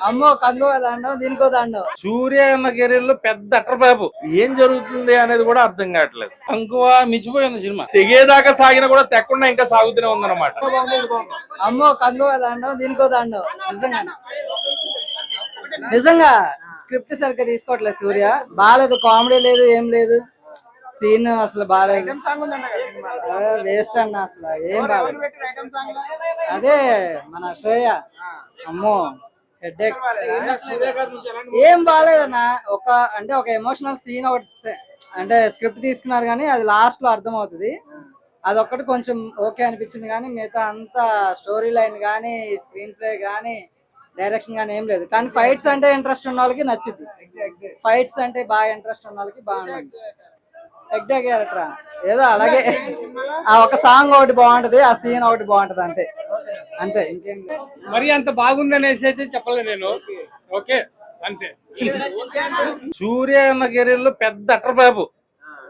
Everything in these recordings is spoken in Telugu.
అమ్మో కంగు దండం దీనికో దండం. సూర్య అన్న కెరీర్ లో పెద్ద అట్రబాబు. ఏం జరుగుతుంది అనేది కూడా అర్థం కావట్లేదు. కంకువ మించిపోయింది సినిమా. తెగేదాకా సాగినా కూడా తెక్కకుండా ఇంకా సాగుతూనే ఉందన్నమాట. అమ్మో కంగు దండం దీనికో దండం. నిజంగా స్క్రిప్ట్ సరిగ్గా తీసుకోవట్లేదు సూర్య. బాగాలేదు, కామెడీ లేదు, ఏం లేదు. సీన్ అసలు బాగాలేదు, వేస్ట్ అన్న, అసలు ఏం బాగాలేదు. అదే మన శ్రేయ, అమ్మో హెడ్ఏక్, ఏం బాగాలేదన్న. ఒక ఎమోషనల్ సీన్ ఒకటి అంటే స్క్రిప్ట్ తీసుకున్నారు కానీ అది లాస్ట్ లో అర్థం అవుతుంది. అదొక్కటి కొంచెం ఓకే అనిపించింది కానీ మిగతా అంతా స్టోరీ లైన్ కానీ స్క్రీన్ ప్లే కానీ డైరెక్షన్ కానీ ఏం లేదు. కానీ ఫైట్స్ అంటే ఇంట్రెస్ట్ ఉన్న వాళ్ళకి నచ్చింది. ఫైట్స్ అంటే బాగా ఇంట్రెస్ట్ ఉన్న వాళ్ళకి బాగుంది. ఎగ్డే క్యారెక్టర్ ఏదో అలాగే, ఆ ఒక సాంగ్ ఒకటి బాగుంటది, ఆ సీన్ ఒకటి బాగుంటది, అంతే అంతే, ఇంకేం లేదు. మరి అంత బాగుందనేసి అయితే చెప్పలేదు నేను. ఓకే అంతే. సూర్య అన్న కెరీర్ లో పెద్ద అట్రబాబు,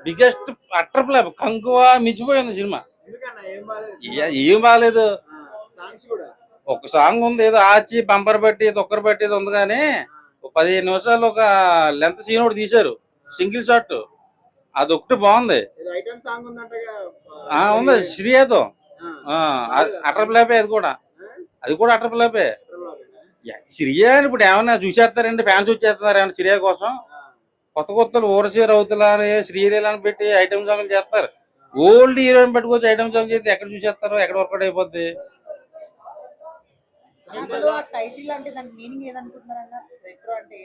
బిగ్గెస్ట్ అట్రబాబు. కంకువ మించిపోయింది సినిమా. ఏం బాగాలేదు. ఒక సాంగ్ ఉంది, ఏదో ఆచి బంపర్ బట్టి తొక్కర బట్టి ఉంది కానీ 15 నిమిషాలు ఒక లెంత్ సీన్ ఒకటి తీశారు, సింగిల్ షాట్. అదొకటి బాగుంది. ఉంది శ్రీయతో అట్రప్లాపే. అది కూడా అట్రప్లాపే. శ్రీయ ఇప్పుడు ఏమన్నా చూసేస్తారండి, ఫ్యాన్స్ వచ్చేస్తున్నారు ఏమన్నా శ్రీయ కోసం. కొత్త కొత్తలు ఊరసీర అవుతులని శ్రీలీలని పెట్టి ఐటమ్ సాంగ్లు చేస్తారు. ఓల్డ్ హీరోయిన్ పెట్టుకొచ్చి ఐటమ్ సాంగ్ చేస్తే ఎక్కడ చూసేస్తారు, ఎక్కడ వర్కౌట్ అయిపోద్ది.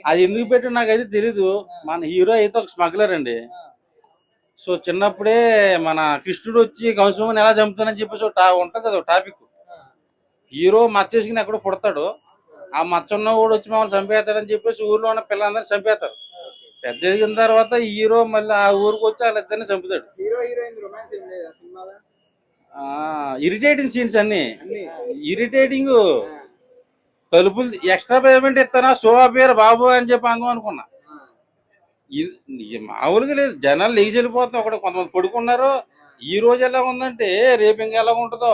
అది ఎందుకు పెట్టి నాకైతే తెలీదు. మన హీరో అయితే ఒక స్మగ్లర్ అండి. సో చిన్నప్పుడే మన కృష్ణుడు వచ్చి కంసుమని ఎలా చంపుతానని చెప్పేసి ఉంటది అది ఒక టాపిక్. హీరో మచ్చేసుకుని ఎక్కడో పుడతాడు, ఆ మచ్చ ఉన్న కూడా వచ్చి మమ్మల్ని చంపేస్తాడని చెప్పేసి ఊర్లో ఉన్న పిల్లలందరూ చంపేస్తారు. పెద్ద ఎదిగిన తర్వాత హీరో మళ్ళీ ఆ ఊరికి వచ్చి వాళ్ళిద్దరిని చంపుతాడు. ఇరిటేటింగ్ సీన్స్ అన్ని ఇరిటేటింగ్. తలుపులు ఎక్స్ట్రా పేమెంట్ ఇస్తానా, షో పేరు బాబు అని చెప్పి అనుకున్నా. మామూలుగా లేదు, జనాలు లేచి వెళ్ళిపోతున్నారు. ఒకటి కొంతమంది పడుకున్నారు. ఈ రోజు ఎలా ఉందంటే రేపు ఇంకా ఎలా ఉంటుందో.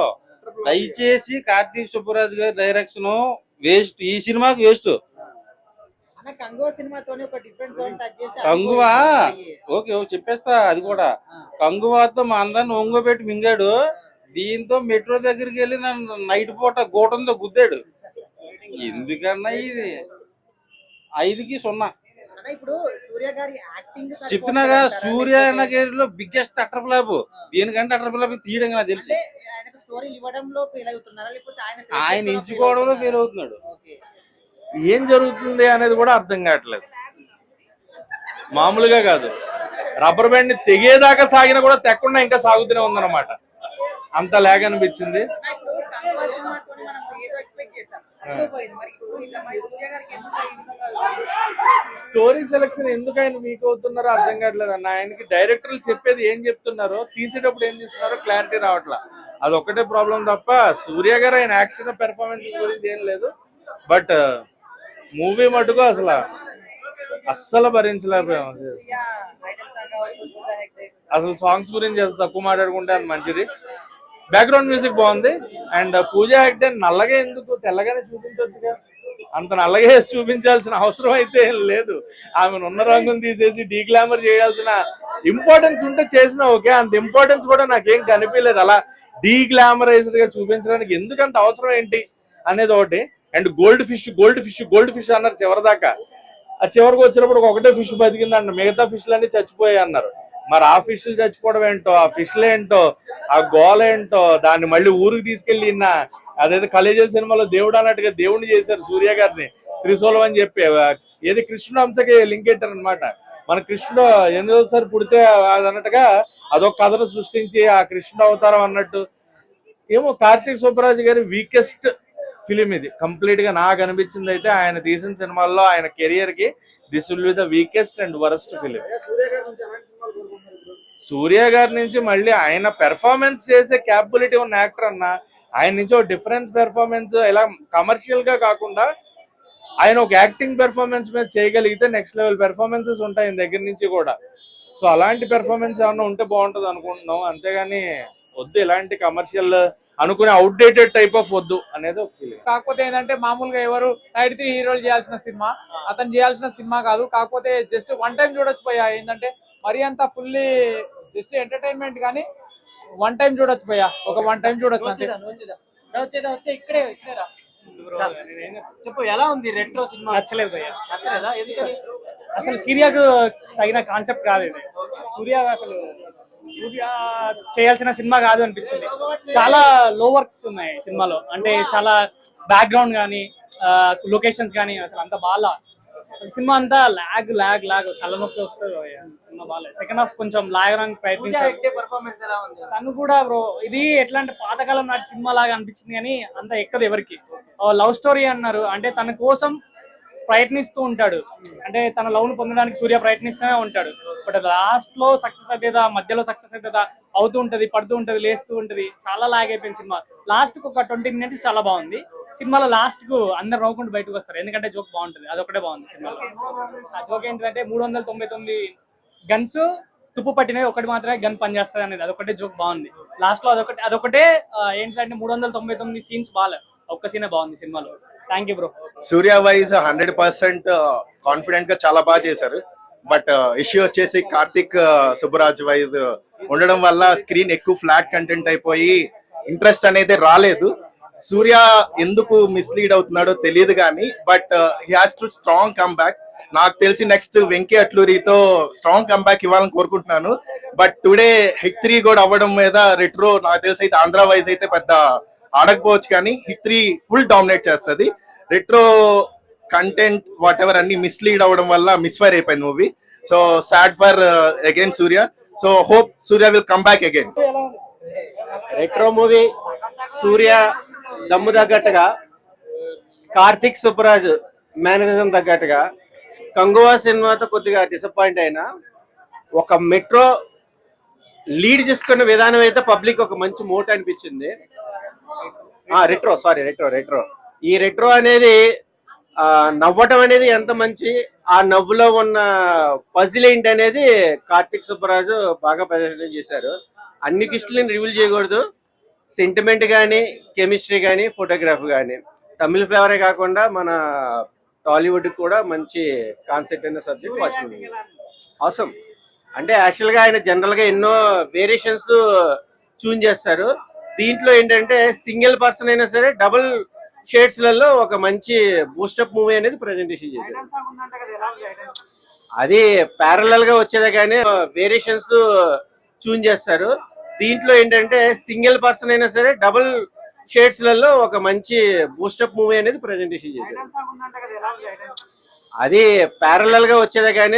దయచేసి కార్తీక్ సుబ్బరాజు గారి డైరెక్షన్ వేస్ట్, ఈ సినిమాకి వేస్ట్. కంగువా ఓకే చెప్పేస్తా, అది కూడా కంగువాతో మా అందరిని ఒంగోబెట్టి మింగాడు. దీంతో మెట్రో దగ్గరికి వెళ్ళి నన్ను నైట్ పూట గూటంతో గుద్దాడు. ఎందుకన్నా ఇది 5కి 0. చెప్తున్నాగా సూర్య అన్న కెరీర్ లో బిగ్గెస్ట్ అట్రప్లాబ్. దీనికంటే అట్రప్లాబ్ తీయడం నాకు తెలుసు. ఆయన ఎంచుకోవడంలో ఫెయిల్ అవుతున్నాడు. ఏం జరుగుతుంది అనేది కూడా అర్థం కావట్లేదు. మామూలుగా కాదు, రబ్బర్ బ్యాండ్ ని తెగేదాకా సాగినా కూడా తెక్కకుండా ఇంకా సాగుతూనే ఉందన్నమాట. అంత లాగ్ అనిపించింది. స్టోరీ సెలక్షన్ ఎందుకు ఆయన వీక్ అవుతున్నారో అర్థం కావట్లేదు అన్న. ఆయనకి డైరెక్టర్లు చెప్పేది ఏం చెప్తున్నారో, తీసేటప్పుడు ఏం చేస్తున్నారో క్లారిటీ రావట్లా. అదొక్కటే ప్రాబ్లం తప్ప సూర్య గారు ఆయన యాక్షన్ పెర్ఫార్మెన్స్ గురించి ఏం లేదు. బట్ మూవీ మటుకు అస్సలు భరించలేకపోయాం. అసలు సాంగ్స్ గురించి తక్కువ మాట్లాడుకుంటే అది మంచిది. బ్యాక్గ్రౌండ్ మ్యూజిక్ బాగుంది. అండ్ పూజా హెగ్డే నల్లగా ఎందుకు, తెల్లగానే చూపించవచ్చుగా. అంత నల్లగా చూపించాల్సిన అవసరం అయితే లేదు. ఆమెను ఉన్న రంగును తీసేసి డీగ్లామర్ చేయాల్సిన ఇంపార్టెన్స్ ఉంటే చేసినా ఓకే. అంత ఇంపార్టెన్స్ కూడా నాకేం కనిపించలేదు. అలా డీగ్లామరైజ్డ్ గా చూపించడానికి ఎందుకంత అవసరం ఏంటి అనేది ఒకటి. అండ్ గోల్డ్ ఫిష్ అన్నారు చివరిదాకా. ఆ చివరికి వచ్చినప్పుడు ఒకటే ఫిష్ బతికిందంట, మిగతా ఫిష్లు అన్ని చచ్చిపోయాయి అన్నారు. మరి ఆ ఫిష్లు చచ్చిపోవడం ఏంటో, ఆ ఫిష్లు ఏంటో, ఆ గోల ఏంటో, దాన్ని మళ్ళీ ఊరికి తీసుకెళ్లి అదేదో కలేజ సినిమాలో దేవుడు అన్నట్టుగా దేవుడిని చేశారు సూర్య గారిని, త్రిశూలం అని చెప్పి. ఏది కృష్ణుడు అంశకి లింక్ పెట్టారు అనమాట. మన కృష్ణుడు ఎన్నోసారి పుడితే అది అన్నట్టుగా అదొక కథను సృష్టించి ఆ కృష్ణుడు అవతారం అన్నట్టు. ఏమో కార్తీక్ సుబ్బరాజు గారి వీకెస్ట్ ఫిలిం ఇది. కంప్లీట్ గా నాకు అనిపించింది అయితే ఆయన తీసిన సినిమాల్లో ఆయన కెరియర్ కి this will be the weakest and worst film. Suriya గారి నుంచి మళ్ళీ ఆయన పెర్ఫార్మెన్స్ చేసే క్యాపబిలిటీ ఉన్న యాక్టర్ అన్న. ఆయన నుంచి ఒక డిఫరెన్స్ పెర్ఫార్మెన్స్, ఇలా కమర్షియల్ గా కాకుండా ఆయన ఒక యాక్టింగ్ పెర్ఫార్మెన్స్ మీద చేయగలిగితే నెక్స్ట్ లెవెల్ పెర్ఫార్మెన్సెస్ ఉంటాయి ఆయన దగ్గర నుంచి కూడా. సో అలాంటి పెర్ఫార్మెన్స్ ఏమన్నా ఉంటే బాగుంటుంది అనుకుంటున్నాం. అంతేగాని వద్దు ఇలాంటి కమర్షియల్ అనుకునే అవుట్డేటెడ్ టైప్ ఆఫ్ వద్దు అనేది ఒక ఫీలింగ్. కాకపోతే ఏంటంటే మామూలుగా ఎవరు 93 హీరోలు చేయాల్సిన సినిమా అతను చేయాల్సిన సినిమా కాదు. కాకపోతే జస్ట్ వన్ టైం చూడొచ్చు పోయా. ఏంటంటే మరి అంత ఫుల్లీ జస్ట్ ఎంటర్టైన్మెంట్ కానీ వన్ టైం చూడొచ్చు పోయా. ఒక వన్ టైం చూడొచ్చు అంతే. ఇక్కడే చెప్పు, ఎలా ఉంది రెట్రో సినిమా? నచ్చలేదు భయ్య. నచ్చలేదా? ఎందుకని? అసలు సూర్యకు తగిన కాన్సెప్ట్ కాదు ఇది. సూర్య చేయాల్సిన సినిమా కాదు అనిపించింది. చాలా లో వర్క్స్ ఉన్నాయి సినిమాలో. అంటే చాలా బ్యాక్గ్రౌండ్ కానీ లొకేషన్స్ కానీ అసలు అంత బాగా సినిమా అంతా లాగ్ లాగ్ లాగ్ తలనొప్పి వస్తుంది. సినిమా బాగా సెకండ్ హాఫ్ కొంచెం లాగడానికి ప్రయత్నించారు. పర్ఫార్మెన్స్ ఎలా ఉంది? తను కూడా బ్రో ఇది ఎట్లా అంటే పాతకాలం నాటి సినిమా లాగా అనిపించింది కానీ అంత ఎక్కదు ఎవరికి. లవ్ స్టోరీ అన్నారు అంటే తన కోసం ప్రయత్నిస్తూ ఉంటాడు. అంటే తన లవ్ ను పొందడానికి సూర్య ప్రయత్నిస్తూనే ఉంటాడు. బట్ లాస్ట్ లో సక్సెస్ అవుతుందా, మధ్యలో సక్సెస్ అవుతుందా, అవుతూ ఉంటది, పడుతూ ఉంటది, లేస్తూ ఉంటది. చాలా లాగ్ అయిపోయింది సినిమా. లాస్ట్ కు ఒక 20 minutes చాలా బాగుంది. సినిమాలో లాస్ట్ కు అందరు నవ్వుకుంటూ బయటకు వస్తారు ఎందుకంటే జోక్ బాగుంటది. అదొకటే బాగుంది సినిమాలో. ఆ జోక్ ఏంటంటే 399 గన్స్ తుప్పు పట్టినవి ఒకటి మాత్రమే గన్ పనిచేస్తుంది అనేది అదొకటే జోక్ బాగుంది. లాస్ట్ లో అదొకటే ఏంటంటే 399 సీన్స్ బాగాలేదు, ఒక్క సీనే బాగుంది సినిమాలో. Thank you bro. Surya wise 100% confident గా చాలా బాగా చేశారు. బట్ ఇష్యూ వచ్చేసి కార్తిక్ సుబ్బరాజ్ వైజ్ ఉండడం వల్ల స్క్రీన్ ఎక్కువ ఫ్లాట్ కంటెంట్ అయిపోయి ఇంట్రెస్ట్ అనేది రాలేదు. సూర్య ఎందుకు మిస్లీడ్ అవుతున్నాడో తెలియదు కానీ but he has to strong come back. నాకు తెలిసి నెక్స్ట్ వెంకీ అట్లూరితో స్ట్రాంగ్ కమ్ బ్యాక్ ఇవ్వాలని కోరుకుంటున్నాను. బట్ టుడే హిట్ 3 కూడా అవ్వడం మీద రెట్రో నాకు తెలిసి అయితే ఆంధ్ర వైజ్ అయితే పెద్ద ఆడకపోవచ్చు కానీ హిట్ 3 ఫుల్ డామినేట్ చేస్తుంది. రెట్రో కంటెంట్ వాట్ ఎవర్ అన్ని మిస్లీడ్ అవ్వడం వల్ల మిస్ఫైర్ అయిపోయింది movie. So sad for again Suriya. So hope Suriya will come back again. Retro movie Suriya దమ్ము తగ్గట్టుగా, కార్తిక్ సుబ్బరాజ్ మేనరిజం తగ్గట్టుగా, కంగువా సినిమాతో కొద్దిగా డిసప్పాయింట్ అయినా ఒక మెట్రో లీడ్ చేసుకున్న విధానం అయితే పబ్లిక్ ఒక మంచి మోట్ అనిపించింది. రెట్రో ఈ రెట్రో అనేది నవ్వటం అనేది ఎంత మంచి, ఆ నవ్వులో ఉన్న పజిల్ ఏంటి అనేది కార్తిక్ సుబ్బరాజు బాగా ప్రదర్శన చేశారు. అన్ని కిస్టులను రివీల్ చేయకూడదు. సెంటిమెంట్ కానీ, కెమిస్ట్రీ కానీ, ఫోటోగ్రఫీ కానీ తమిళ ఫ్లేవరే కాకుండా మన టాలీవుడ్ కూడా మంచి కాన్సెప్ట్ అయిన సబ్జెక్ట్ వచ్చింది. అవసరం అంటే యాక్చువల్ గా ఆయన జనరల్ గా ఎన్నో వేరియేషన్స్ చూన్ చేస్తారు. దీంట్లో ఏంటంటే సింగిల్ పర్సన్ అయినా సరే డబుల్ షేడ్స్ లలో ఒక మంచి బూస్టప్ మూవీ అనేది ప్రెజెంటేషన్ చేశారు. అది ప్యారలల్ గా వచ్చేదే కానీ వేరియేషన్స్ చూన్ చేస్తారు. దీంట్లో ఏంటంటే సింగిల్ పర్సన్ అయినా సరే డబుల్ షేడ్స్ లలో ఒక మంచి బూస్టప్ మూవీ అనేది ప్రెజెంటేషన్ చేశారు. అది ప్యారలల్ గా వచ్చేదే కానీ